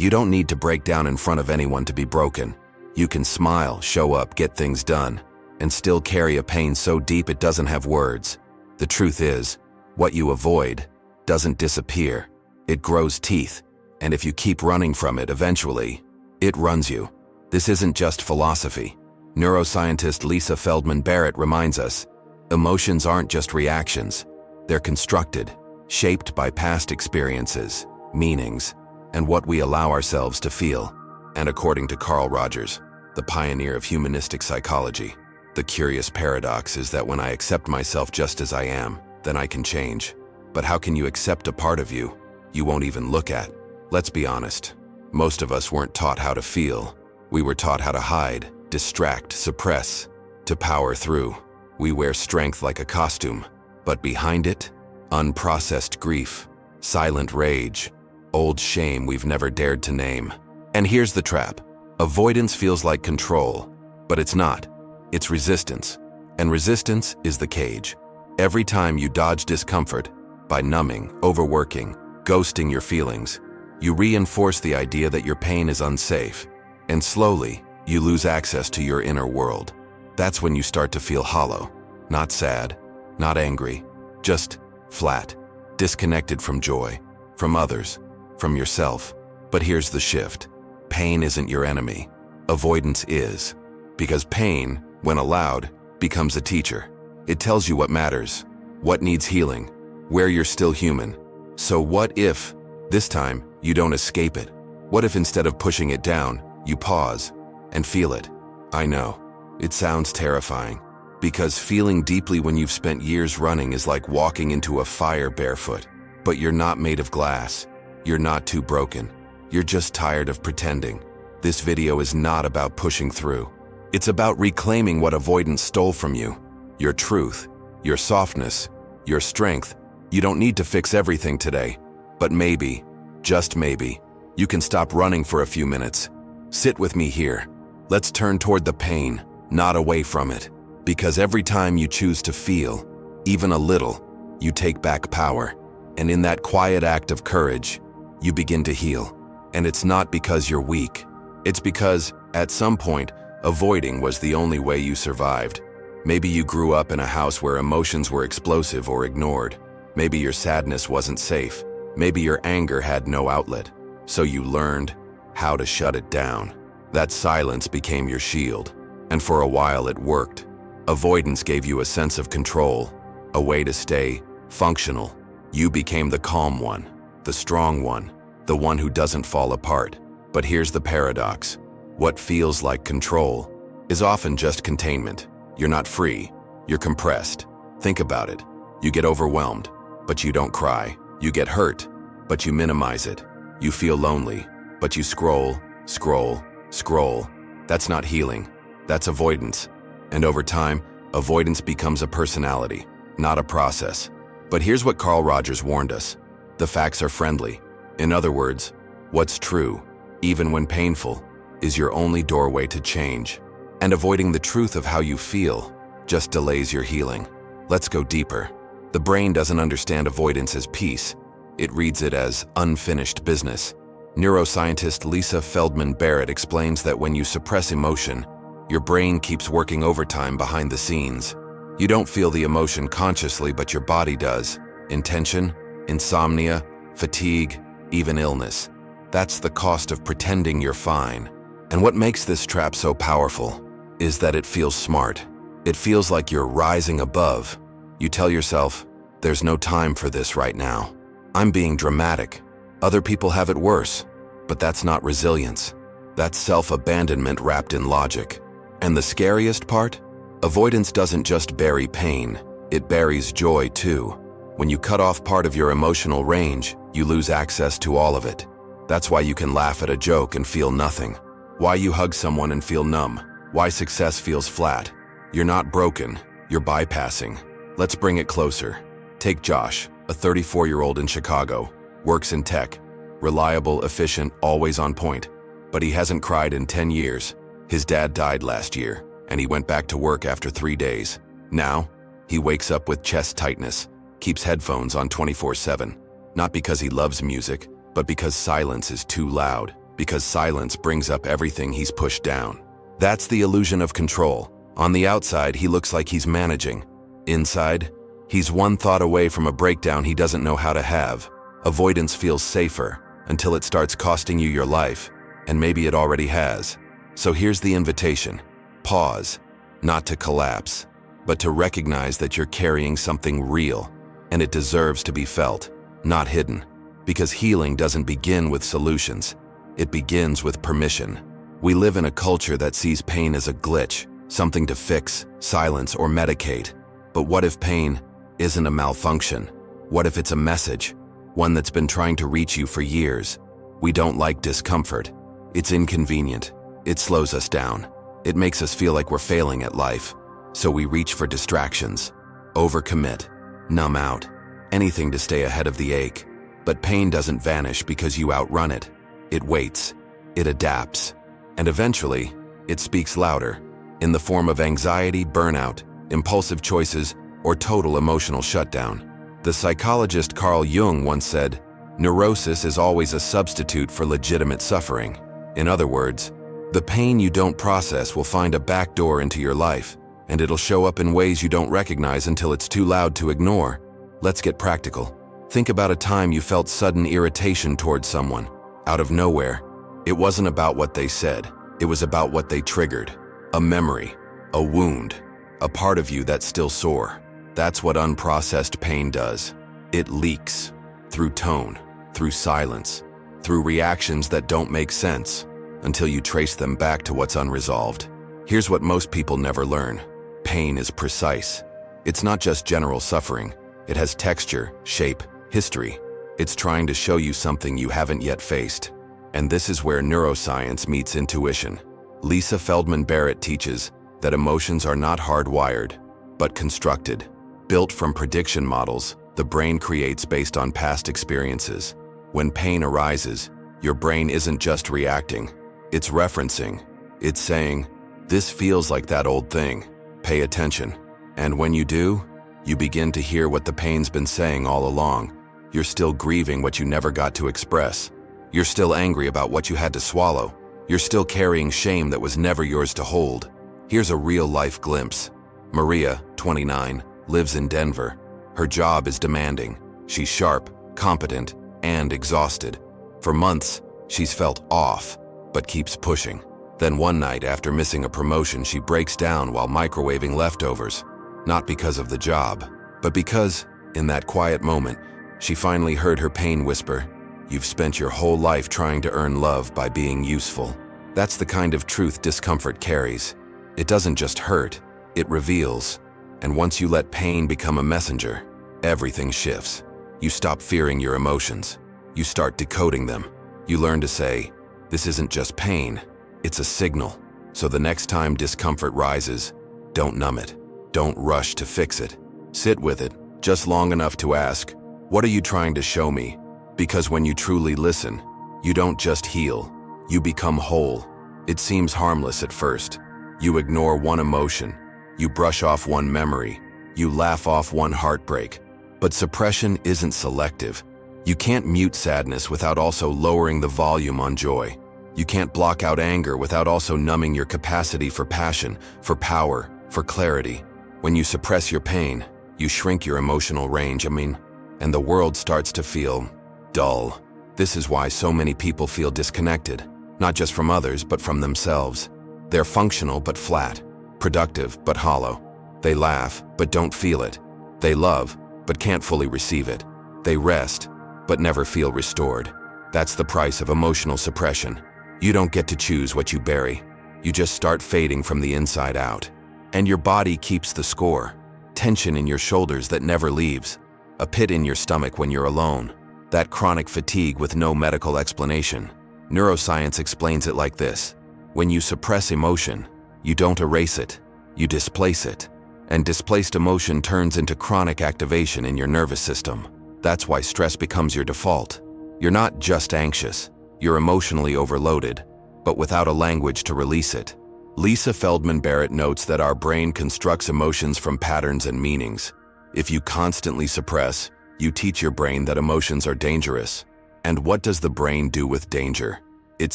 You don't need to break down in front of anyone to be broken. You can smile, show up, get things done, and still carry a pain so deep it doesn't have words. The truth is, what you avoid doesn't disappear. It grows teeth, and if you keep running from it, eventually, it runs you. This isn't just philosophy. Neuroscientist Lisa Feldman Barrett reminds us, emotions aren't just reactions. They're constructed, shaped by past experiences, meanings, and what we allow ourselves to feel. And according to Carl Rogers, the pioneer of humanistic psychology, the curious paradox is that when I accept myself just as I am, then I can change. But how can you accept a part of you won't even look at? Let's be honest. Most of us weren't taught how to feel. We were taught how to hide, distract, suppress, to power through. We wear strength like a costume, but behind it, unprocessed grief, silent rage, old shame we've never dared to name. And here's the trap. Avoidance feels like control, but it's not. It's resistance. And resistance is the cage. Every time you dodge discomfort, by numbing, overworking, ghosting your feelings, you reinforce the idea that your pain is unsafe. And slowly, you lose access to your inner world. That's when you start to feel hollow. Not sad, not angry, just flat, disconnected from joy, from others, from yourself. But here's the shift. Pain isn't your enemy. Avoidance is. Because pain, when allowed, becomes a teacher. It tells you what matters, what needs healing, where you're still human. So what if, this time, you don't escape it? What if instead of pushing it down, you pause and feel it? I know, it sounds terrifying, because feeling deeply when you've spent years running is like walking into a fire barefoot. But you're not made of glass. You're not too broken. You're just tired of pretending. This video is not about pushing through. It's about reclaiming what avoidance stole from you. Your truth, your softness, your strength. You don't need to fix everything today, but maybe, just maybe, you can stop running for a few minutes. Sit with me here. Let's turn toward the pain, not away from it. Because every time you choose to feel, even a little, you take back power. And in that quiet act of courage, you begin to heal. And it's not because you're weak. It's because, at some point, avoiding was the only way you survived. Maybe you grew up in a house where emotions were explosive or ignored. Maybe your sadness wasn't safe. Maybe your anger had no outlet. So you learned how to shut it down. That silence became your shield. And for a while it worked. Avoidance gave you a sense of control, a way to stay functional. You became the calm one, the strong one, the one who doesn't fall apart. But here's the paradox. What feels like control is often just containment. You're not free. You're compressed. Think about it. You get overwhelmed, but you don't cry. You get hurt, but you minimize it. You feel lonely, but you scroll, scroll, scroll. That's not healing. That's avoidance. And over time, avoidance becomes a personality, not a process. But here's what Carl Rogers warned us. The facts are friendly. In other words, what's true, even when painful, is your only doorway to change. And avoiding the truth of how you feel just delays your healing. Let's go deeper. The brain doesn't understand avoidance as peace. It reads it as unfinished business. Neuroscientist Lisa Feldman Barrett explains that when you suppress emotion, your brain keeps working overtime behind the scenes. You don't feel the emotion consciously, but your body does. Intention, insomnia, fatigue, even illness. That's the cost of pretending you're fine. And what makes this trap so powerful is that it feels smart. It feels like you're rising above. You tell yourself, there's no time for this right now. I'm being dramatic. Other people have it worse. But that's not resilience. That's self-abandonment wrapped in logic. And the scariest part? Avoidance doesn't just bury pain, it buries joy too. When you cut off part of your emotional range, you lose access to all of it. That's why you can laugh at a joke and feel nothing. Why you hug someone and feel numb. Why success feels flat. You're not broken, you're bypassing. Let's bring it closer. Take Josh, a 34-year-old in Chicago, works in tech. Reliable, efficient, always on point. But he hasn't cried in 10 years. His dad died last year, and he went back to work after 3 days. Now, he wakes up with chest tightness, keeps headphones on 24/7. Not because he loves music, but because silence is too loud. because silence brings up everything he's pushed down. That's the illusion of control. On the outside, he looks like he's managing. Inside, he's one thought away from a breakdown he doesn't know how to have. Avoidance feels safer until it starts costing you your life, and maybe it already has. So here's the invitation. Pause, not to collapse, but to recognize that you're carrying something real, and it deserves to be felt, not hidden. Because healing doesn't begin with solutions. It begins with permission. We live in a culture that sees pain as a glitch, something to fix, silence, or medicate. But what if pain isn't a malfunction? What if it's a message? One that's been trying to reach you for years. We don't like discomfort. It's inconvenient. It slows us down. It makes us feel like we're failing at life. So we reach for distractions, overcommit, numb out, anything to stay ahead of the ache. But pain doesn't vanish because you outrun it. It waits, it adapts, and eventually, it speaks louder, in the form of anxiety, burnout, impulsive choices, or total emotional shutdown. The psychologist Carl Jung once said, "Neurosis is always a substitute for legitimate suffering." In other words, the pain you don't process will find a back door into your life, and it'll show up in ways you don't recognize until it's too loud to ignore. Let's get practical. Think about a time you felt sudden irritation towards someone, out of nowhere. It wasn't about what they said, it was about what they triggered. A memory, a wound, a part of you that's still sore. That's what unprocessed pain does. It leaks, through tone, through silence, through reactions that don't make sense, until you trace them back to what's unresolved. Here's what most people never learn. Pain is precise. It's not just general suffering. It has texture, shape, history. It's trying to show you something you haven't yet faced. And this is where neuroscience meets intuition. Lisa Feldman Barrett teaches that emotions are not hardwired, but constructed. Built from prediction models, the brain creates based on past experiences. When pain arises, your brain isn't just reacting, it's referencing. It's saying, "This feels like that old thing. Pay attention." And when you do, you begin to hear what the pain's been saying all along. You're still grieving what you never got to express. You're still angry about what you had to swallow. You're still carrying shame that was never yours to hold. Here's a real-life glimpse. Maria, 29, lives in Denver. Her job is demanding. She's sharp, competent, and exhausted. For months, she's felt off, but keeps pushing. Then one night, after missing a promotion, she breaks down while microwaving leftovers. Not because of the job, but because, in that quiet moment, she finally heard her pain whisper, "You've spent your whole life trying to earn love by being useful." That's the kind of truth discomfort carries. It doesn't just hurt, it reveals. And once you let pain become a messenger, everything shifts. You stop fearing your emotions. You start decoding them. You learn to say, "This isn't just pain, it's a signal." So the next time discomfort rises, don't numb it. Don't rush to fix it. Sit with it, just long enough to ask, "What are you trying to show me?" Because when you truly listen, you don't just heal, you become whole. It seems harmless at first. You ignore one emotion, you brush off one memory, you laugh off one heartbreak. But suppression isn't selective. You can't mute sadness without also lowering the volume on joy. You can't block out anger without also numbing your capacity for passion, for power, for clarity. When you suppress your pain, you shrink your emotional range, and the world starts to feel dull. This is why so many people feel disconnected, not just from others, but from themselves. They're functional but flat, productive but hollow. They laugh but don't feel it. They love but can't fully receive it. They rest but never feel restored. That's the price of emotional suppression. You don't get to choose what you bury. You just start fading from the inside out. And your body keeps the score. Tension in your shoulders that never leaves. A pit in your stomach when you're alone. That chronic fatigue with no medical explanation. Neuroscience explains it like this. When you suppress emotion, you don't erase it, you displace it. And displaced emotion turns into chronic activation in your nervous system. That's why stress becomes your default. You're not just anxious, you're emotionally overloaded, but without a language to release it. Lisa Feldman Barrett notes that our brain constructs emotions from patterns and meanings. If you constantly suppress, you teach your brain that emotions are dangerous. And what does the brain do with danger? It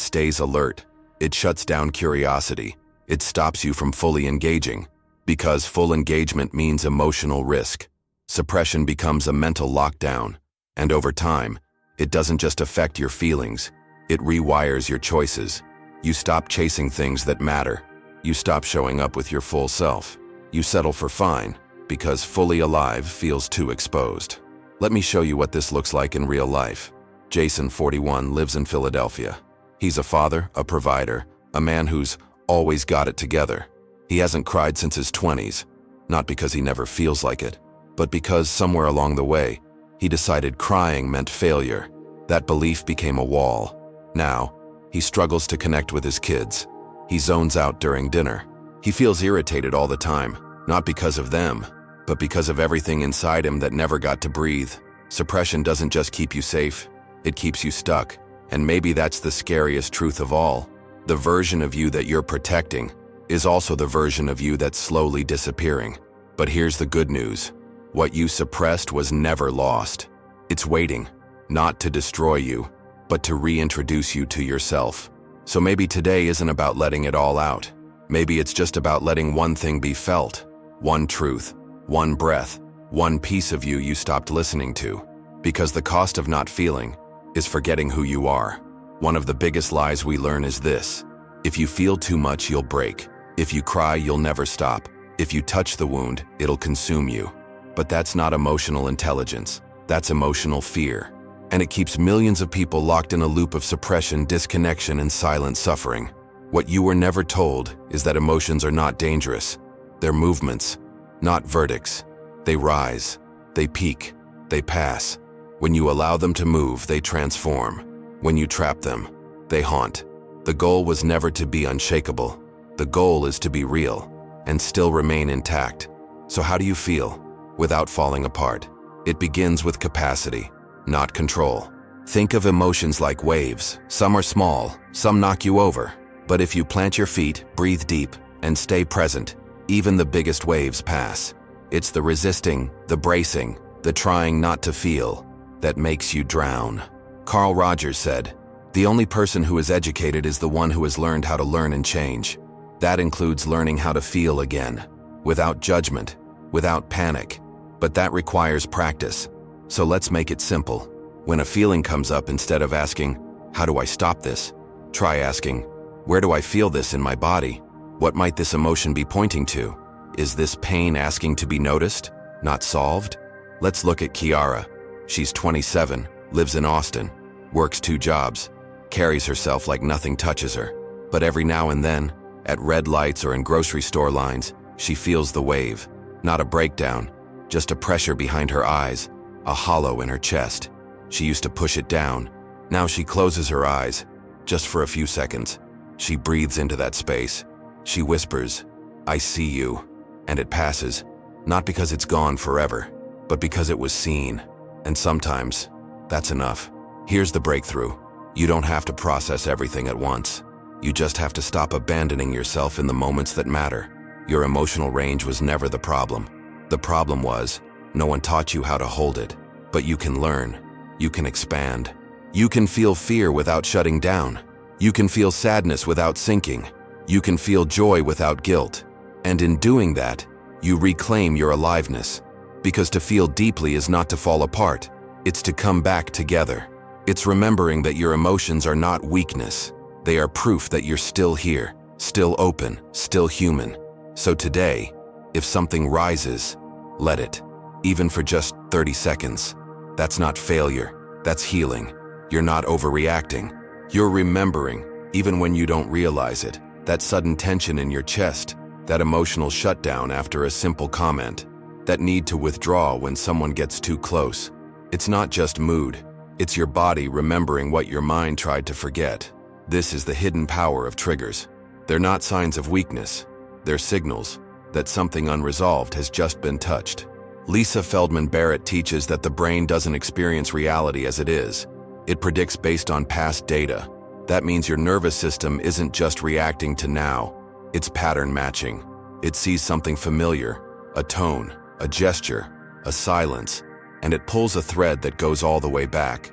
stays alert. It shuts down curiosity. It stops you from fully engaging. Because full engagement means emotional risk. Suppression becomes a mental lockdown. And over time, it doesn't just affect your feelings. It rewires your choices. You stop chasing things that matter. You stop showing up with your full self. You settle for fine, because fully alive feels too exposed. Let me show you what this looks like in real life. Jason, 41, lives in Philadelphia. He's a father, a provider, a man who's always got it together. He hasn't cried since his 20s, not because he never feels like it, but because somewhere along the way, he decided crying meant failure. That belief became a wall. Now, he struggles to connect with his kids. He zones out during dinner. He feels irritated all the time, not because of them, but because of everything inside him that never got to breathe. Suppression doesn't just keep you safe, it keeps you stuck. And maybe that's the scariest truth of all. The version of you that you're protecting is also the version of you that's slowly disappearing. But here's the good news. What you suppressed was never lost. It's waiting, not to destroy you, but to reintroduce you to yourself. So maybe today isn't about letting it all out. Maybe it's just about letting one thing be felt. One truth, one breath, one piece of you stopped listening to. Because the cost of not feeling is forgetting who you are. One of the biggest lies we learn is this: if you feel too much, you'll break. If you cry, you'll never stop. If you touch the wound, it'll consume you. But that's not emotional intelligence. That's emotional fear. And it keeps millions of people locked in a loop of suppression, disconnection, and silent suffering. What you were never told is that emotions are not dangerous. They're movements, not verdicts. They rise, they peak, they pass. When you allow them to move, they transform. When you trap them, they haunt. The goal was never to be unshakable. The goal is to be real and still remain intact. So how do you feel without falling apart? It begins with capacity, not control. Think of emotions like waves. Some are small, some knock you over. But if you plant your feet, breathe deep, and stay present, even the biggest waves pass. It's the resisting, the bracing, the trying not to feel that makes you drown. Carl Rogers said, "The only person who is educated is the one who has learned how to learn and change." That includes learning how to feel again, without judgment, without panic. But that requires practice. So let's make it simple. When a feeling comes up, instead of asking, "How do I stop this?" try asking, "Where do I feel this in my body? What might this emotion be pointing to? Is this pain asking to be noticed, not solved?" Let's look at Kiara. She's 27, lives in Austin, works 2 jobs, carries herself like nothing touches her. But every now and then, at red lights or in grocery store lines, she feels the wave. Not a breakdown, just a pressure behind her eyes, a hollow in her chest. She used to push it down. Now she closes her eyes, just for a few seconds. She breathes into that space. She whispers, "I see you." And it passes, not because it's gone forever, but because it was seen. And sometimes, that's enough. Here's the breakthrough. You don't have to process everything at once. You just have to stop abandoning yourself in the moments that matter. Your emotional range was never the problem. The problem was, no one taught you how to hold it. But you can learn. You can expand. You can feel fear without shutting down. You can feel sadness without sinking. You can feel joy without guilt. And in doing that, you reclaim your aliveness. Because to feel deeply is not to fall apart. It's to come back together. It's remembering that your emotions are not weakness. They are proof that you're still here, still open, still human. So today, if something rises, let it. Even for just 30 seconds. That's not failure. That's healing. You're not overreacting. You're remembering, even when you don't realize it, that sudden tension in your chest, that emotional shutdown after a simple comment, that need to withdraw when someone gets too close. It's not just mood. It's your body remembering what your mind tried to forget. This is the hidden power of triggers. They're not signs of weakness. They're signals that something unresolved has just been touched. Lisa Feldman Barrett teaches that the brain doesn't experience reality as it is. It predicts based on past data. That means your nervous system isn't just reacting to now. It's pattern matching. It sees something familiar, a tone, a gesture, a silence, and it pulls a thread that goes all the way back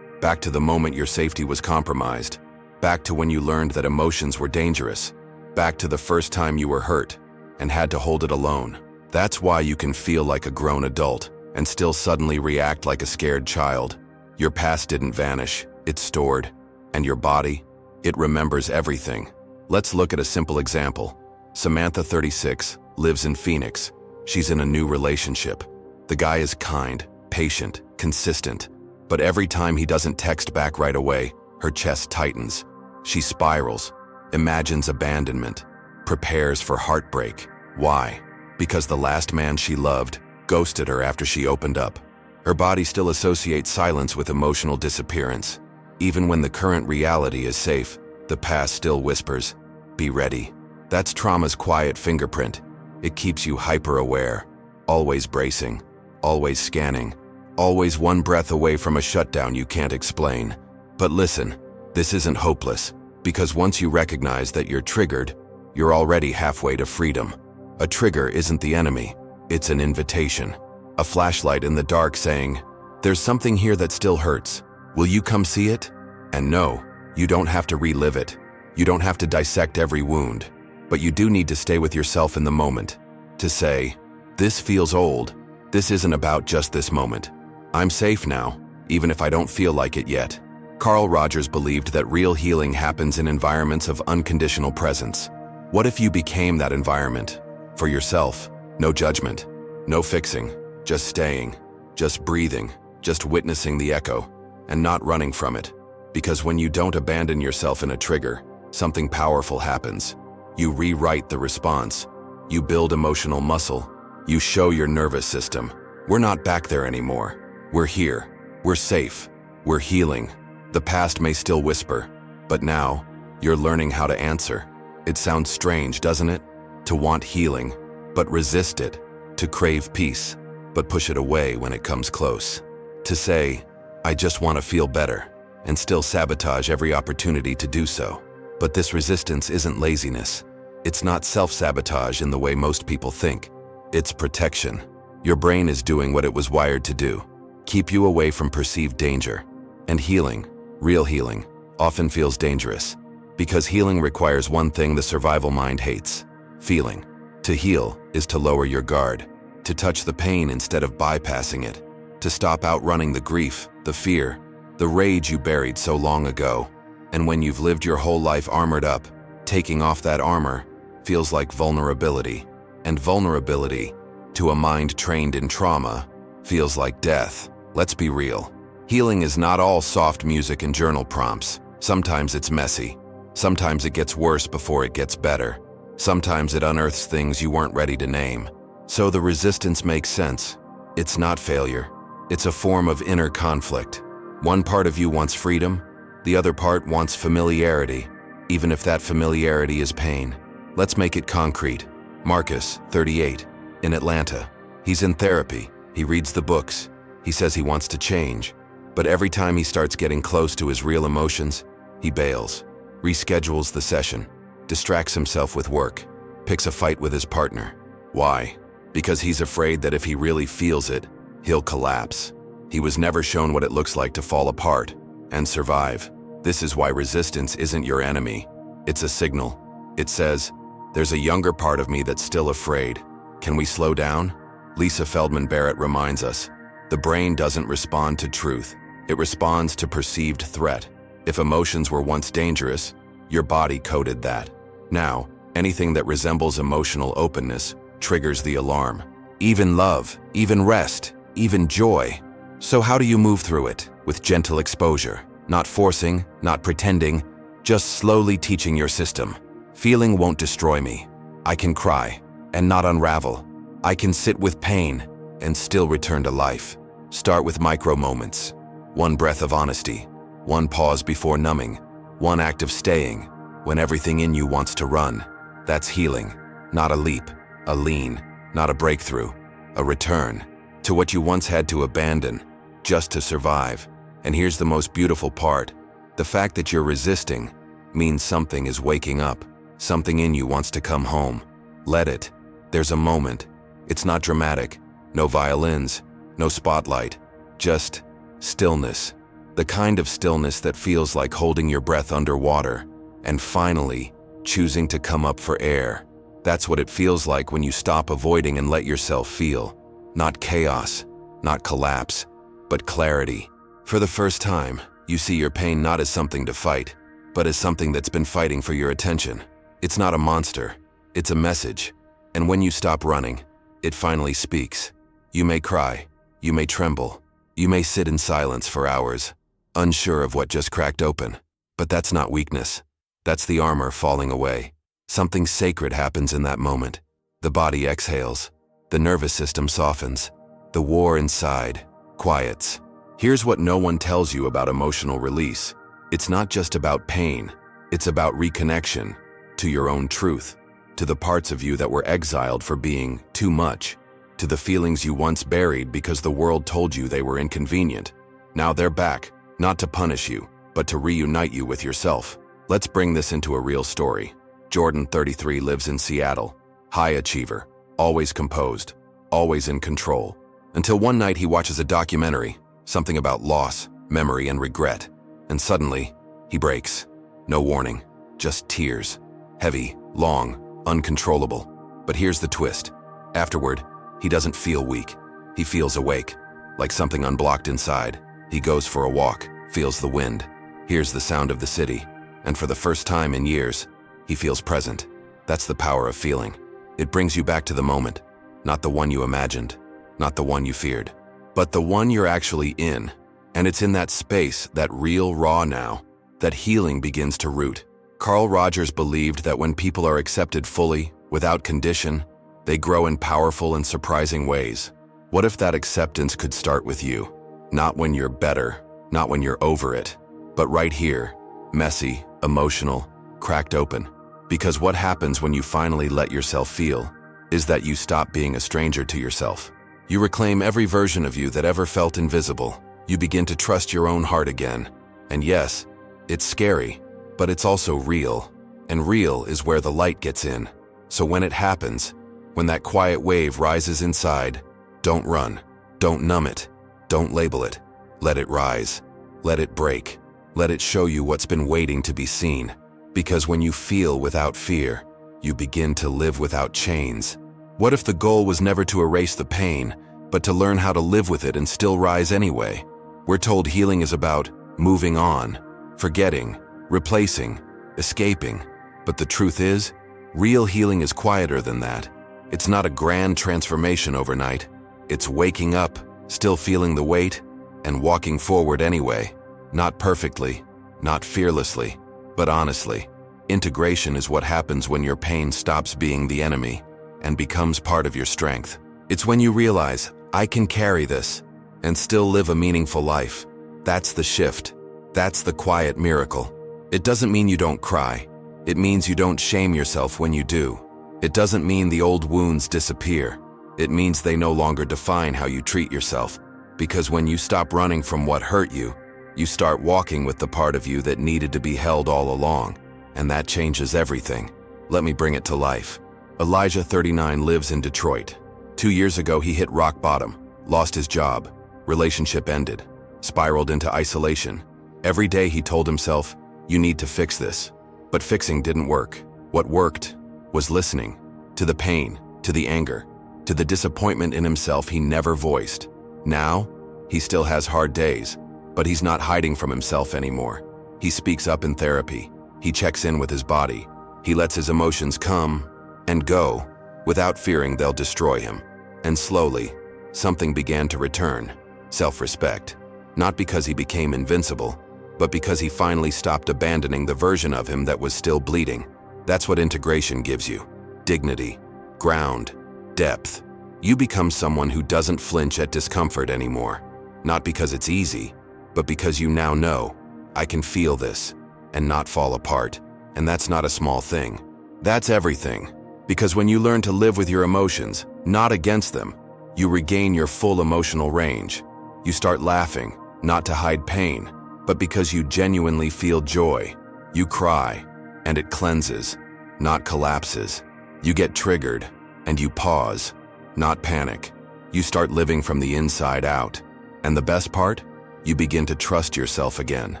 to the moment your safety was compromised, Back to when you learned that emotions were dangerous. Back to the first time you were hurt and had to hold it alone. That's why you can feel like a grown adult and still suddenly react like a scared child. Your past didn't vanish, it's stored. And your body? It remembers everything. Let's look at a simple example. Samantha, 36, lives in Phoenix. She's in a new relationship. The guy is kind, patient, consistent. But every time he doesn't text back right away, her chest tightens. She spirals, imagines abandonment, prepares for heartbreak. Why? Because the last man she loved ghosted her after she opened up. Her body still associates silence with emotional disappearance. Even when the current reality is safe, the past still whispers, "Be ready." That's trauma's quiet fingerprint. It keeps you hyper-aware, always bracing, always scanning, always one breath away from a shutdown you can't explain. But listen, this isn't hopeless, because once you recognize that you're triggered, you're already halfway to freedom. A trigger isn't the enemy, it's an invitation. A flashlight in the dark saying, "There's something here that still hurts. Will you come see it?" And no, you don't have to relive it. You don't have to dissect every wound. But you do need to stay with yourself in the moment. To say, "This feels old. This isn't about just this moment. I'm safe now, even if I don't feel like it yet." Carl Rogers believed that real healing happens in environments of unconditional presence. What if you became that environment? For yourself, no judgment, no fixing, just staying, just breathing, just witnessing the echo, and not running from it. Because when you don't abandon yourself in a trigger, something powerful happens. You rewrite the response. You build emotional muscle. You show your nervous system, "We're not back there anymore. We're here. We're safe. We're healing." The past may still whisper, but now, you're learning how to answer. It sounds strange, doesn't it? To want healing, but resist it. To crave peace, but push it away when it comes close. To say, "I just want to feel better," and still sabotage every opportunity to do so. But this resistance isn't laziness. It's not self-sabotage in the way most people think. It's protection. Your brain is doing what it was wired to do. Keep you away from perceived danger. And healing, real healing, often feels dangerous. Because healing requires one thing the survival mind hates: feeling. To heal is to lower your guard, to touch the pain instead of bypassing it, to stop outrunning the grief, the fear, the rage you buried so long ago. And when you've lived your whole life armored up, taking off that armor feels like vulnerability. And vulnerability, to a mind trained in trauma, feels like death. Let's be real. Healing is not all soft music and journal prompts. Sometimes it's messy. Sometimes it gets worse before it gets better. Sometimes it unearths things you weren't ready to name. So the resistance makes sense. It's not failure. It's a form of inner conflict. One part of you wants freedom. The other part wants familiarity, even if that familiarity is pain. Let's make it concrete. Marcus, 38, in Atlanta. He's in therapy. He reads the books. He says he wants to change. But every time he starts getting close to his real emotions, he bails, reschedules the session, distracts himself with work, picks a fight with his partner. Why? Because he's afraid that if he really feels it, he'll collapse. He was never shown what it looks like to fall apart and survive. This is why resistance isn't your enemy. It's a signal. It says, "There's a younger part of me that's still afraid. Can we slow down?" Lisa Feldman Barrett reminds us, the brain doesn't respond to truth. It responds to perceived threat. If emotions were once dangerous, your body coded that. Now, anything that resembles emotional openness triggers the alarm. Even love, even rest, even joy. So how do you move through it? With gentle exposure. Not forcing, not pretending, just slowly teaching your system. Feeling won't destroy me. I can cry and not unravel. I can sit with pain and still return to life. Start with micro moments. One breath of honesty, one pause before numbing, one act of staying when everything in you wants to run. That's healing, not a leap, a lean, not a breakthrough, a return to what you once had to abandon just to survive. And here's the most beautiful part. The fact that you're resisting means something is waking up. Something in you wants to come home. Let it. There's a moment. It's not dramatic. No violins, no spotlight. Just stillness. The kind of stillness that feels like holding your breath underwater and finally choosing to come up for air. That's what it feels like when you stop avoiding and let yourself feel. Not chaos, not collapse, but clarity. For the first time, you see your pain not as something to fight, but as something that's been fighting for your attention. It's not a monster, it's a message. And when you stop running, it finally speaks. You may cry, you may tremble, you may sit in silence for hours, unsure of what just cracked open. But that's not weakness. That's the armor falling away. Something sacred happens in that moment. The body exhales. The nervous system softens. The war inside quiets. Here's what no one tells you about emotional release. It's not just about pain. It's about reconnection to your own truth, to the parts of you that were exiled for being too much, to the feelings you once buried because the world told you they were inconvenient. Now they're back, not to punish you, but to reunite you with yourself. Let's bring this into a real story. Jordan, 33, lives in Seattle. High achiever, always composed, always in control. Until one night he watches a documentary, something about loss, memory, and regret. And suddenly, he breaks. No warning, just tears. Heavy, long, uncontrollable. But here's the twist. Afterward, he doesn't feel weak. He feels awake, like something unblocked inside. He goes for a walk, feels the wind, hears the sound of the city, and for the first time in years, he feels present. That's the power of feeling. It brings you back to the moment, not the one you imagined, not the one you feared, but the one you're actually in. And it's in that space, that real raw now, that healing begins to root. Carl Rogers believed that when people are accepted fully, without condition, they grow in powerful and surprising ways. What if that acceptance could start with you? Not when you're better, not when you're over it, but right here, messy, emotional, cracked open. Because what happens when you finally let yourself feel is that you stop being a stranger to yourself. You reclaim every version of you that ever felt invisible. You begin to trust your own heart again. And yes, it's scary, but it's also real. And real is where the light gets in. So when it happens, when that quiet wave rises inside, don't run, don't numb it, don't label it. Let it rise, let it break, let it show you what's been waiting to be seen. Because when you feel without fear, you begin to live without chains. What if the goal was never to erase the pain, but to learn how to live with it and still rise anyway? We're told healing is about moving on, forgetting, replacing, escaping. But the truth is, real healing is quieter than that. It's not a grand transformation overnight. It's waking up, still feeling the weight, and walking forward anyway. Not perfectly, not fearlessly, but honestly. Integration is what happens when your pain stops being the enemy and becomes part of your strength. It's when you realize, I can carry this and still live a meaningful life. That's the shift. That's the quiet miracle. It doesn't mean you don't cry. It means you don't shame yourself when you do. It doesn't mean the old wounds disappear. It means they no longer define how you treat yourself. Because when you stop running from what hurt you, you start walking with the part of you that needed to be held all along. And that changes everything. Let me bring it to life. Elijah, 39, lives in Detroit. 2 years ago, he hit rock bottom, lost his job, relationship ended, spiraled into isolation. Every day he told himself, you need to fix this. But fixing didn't work. What worked was listening to the pain, to the anger, to the disappointment in himself he never voiced. Now, he still has hard days, but he's not hiding from himself anymore. He speaks up in therapy. He checks in with his body. He lets his emotions come and go without fearing they'll destroy him. And slowly, something began to return. Self-respect. Not because he became invincible, but because he finally stopped abandoning the version of him that was still bleeding. That's what integration gives you. Dignity, ground, depth. You become someone who doesn't flinch at discomfort anymore. Not because it's easy, but because you now know, I can feel this and not fall apart. And that's not a small thing. That's everything. Because when you learn to live with your emotions, not against them, you regain your full emotional range. You start laughing, not to hide pain, but because you genuinely feel joy. You cry, and it cleanses, not collapses. You get triggered, and you pause, not panic. You start living from the inside out. And the best part? You begin to trust yourself again,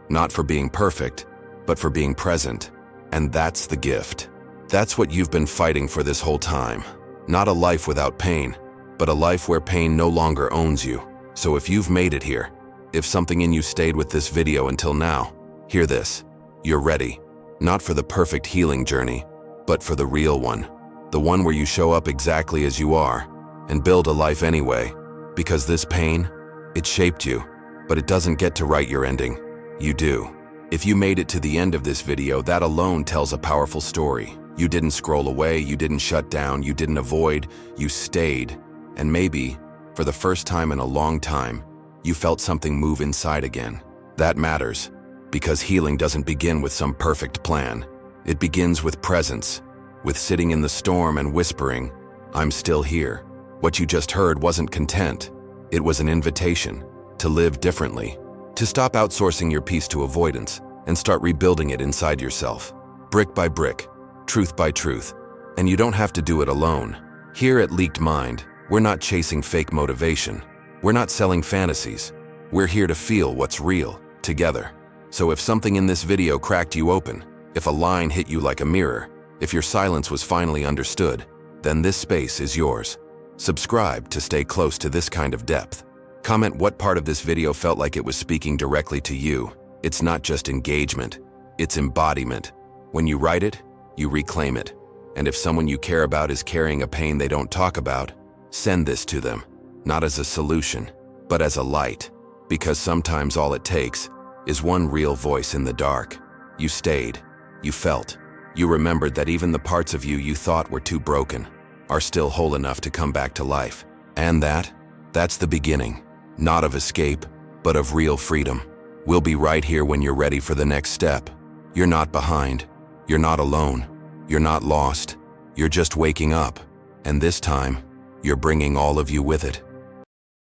not for being perfect, but for being present. And that's the gift. That's what you've been fighting for this whole time. Not a life without pain, but a life where pain no longer owns you. So if you've made it here, if something in you stayed with this video until now, hear this. You're ready, not for the perfect healing journey, but for the real one. The one where you show up exactly as you are and build a life anyway. Because this pain, it shaped you, but it doesn't get to write your ending. You do. If you made it to the end of this video, that alone tells a powerful story. You didn't scroll away, you didn't shut down, you didn't avoid, you stayed. And maybe, for the first time in a long time, you felt something move inside again. That matters, because healing doesn't begin with some perfect plan. It begins with presence, with sitting in the storm and whispering, "I'm still here." What you just heard wasn't content. It was an invitation to live differently, to stop outsourcing your peace to avoidance and start rebuilding it inside yourself, brick by brick, truth by truth. And you don't have to do it alone. Here at Leaked Mind, we're not chasing fake motivation. We're not selling fantasies. We're here to feel what's real, together. So if something in this video cracked you open, if a line hit you like a mirror, if your silence was finally understood, then this space is yours. Subscribe to stay close to this kind of depth. Comment what part of this video felt like it was speaking directly to you. It's not just engagement, it's embodiment. When you write it, you reclaim it. And if someone you care about is carrying a pain they don't talk about, send this to them, not as a solution, but as a light. Because sometimes all it takes is one real voice in the dark. You stayed, you felt, you remembered that even the parts of you you thought were too broken are still whole enough to come back to life. And that's the beginning, not of escape, but of real freedom. We'll be right here when you're ready for the next step. You're not behind, you're not alone, you're not lost, you're just waking up. And this time, you're bringing all of you with it.